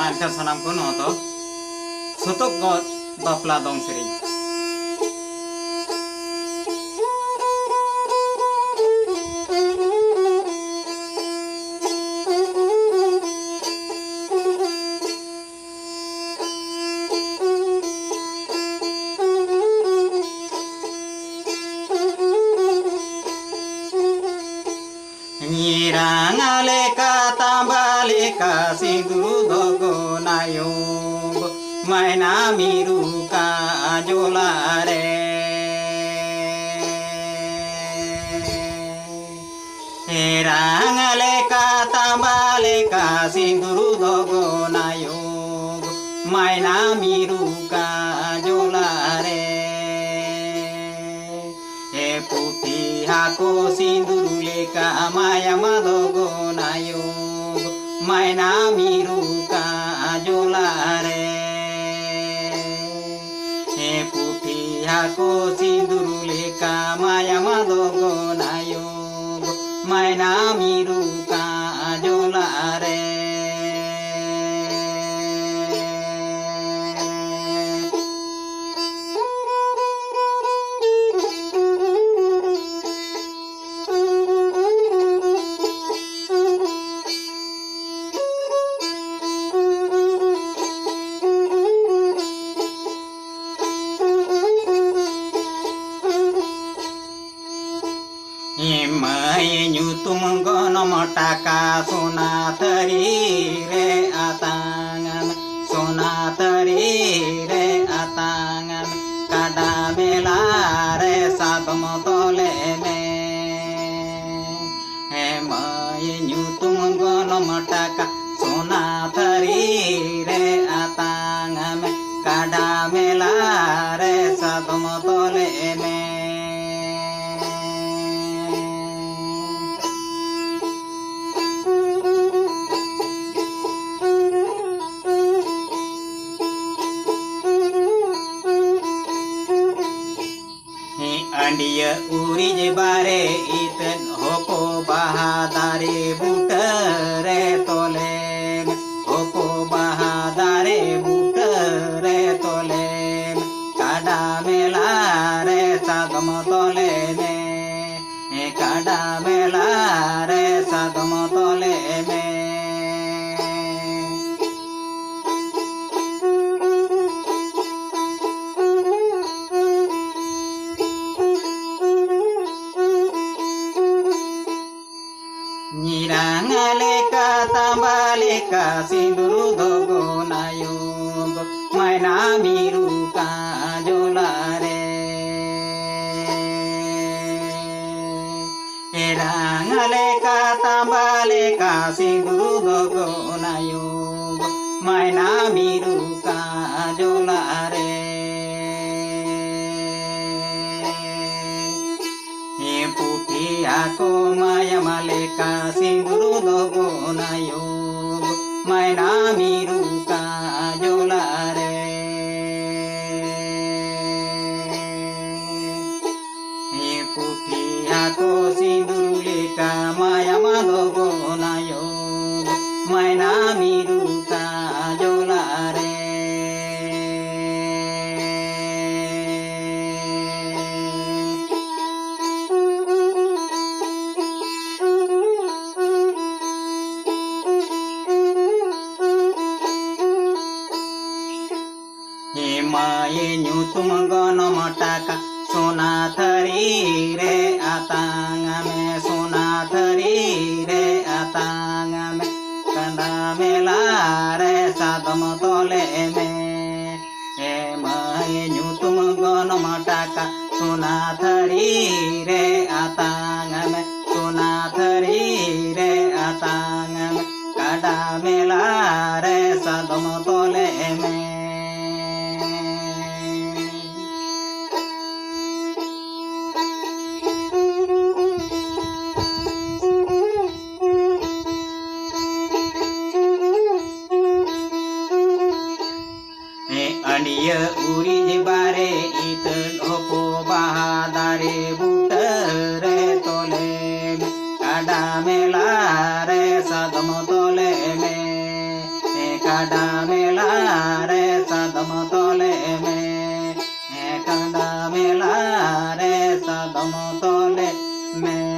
एनखान सानाम को नो तो सुतुक गद बापला दं सेरिं Nyirangale tambale sindu dogo nayong maina miruka ajolare Nyirangale tambale sindu dogo nayong maina miruka ajolare Putih aku sindurule ka maya madogo nayong maina miruka ajolare Putih aku sindurule ka maya madogo nayong maina miruka ajolare Imai nyutum gono motaka sonatari re atangan sonatari re atangan kada mela re satmo tole me Imai nyutum gono motaka sonatari re atangan kada mela re satmo tole me Andiya uri je bare iten hoko bahadare butare tole hoko bahadare butare tole kada mela re sagam tole me kada mela re sagam tole me Nyirangale tambale sinduru dogo nayong maina miruka ajolare Nyirangale tambale sinduru dogo nayong maina miruka ajolare Putih aku maya maleka sinduru dogo nayong maina miruka ajolare Putih aku sinduru leka maya madogo nayong maina miruka ajolare Imai nyutum gono motaka sonatari re atangame sonatari re atangame kanda mela re sadam tole me Imai nyutum gono motaka sonatari re atangame sonatari re atangame kada mela re sadam tole me Andiya uri je bare iten hoko bahadare butare tole kada mela re sadam tole me काडा मेला रे सदम तले में, काडा मेला रे सदम तले में।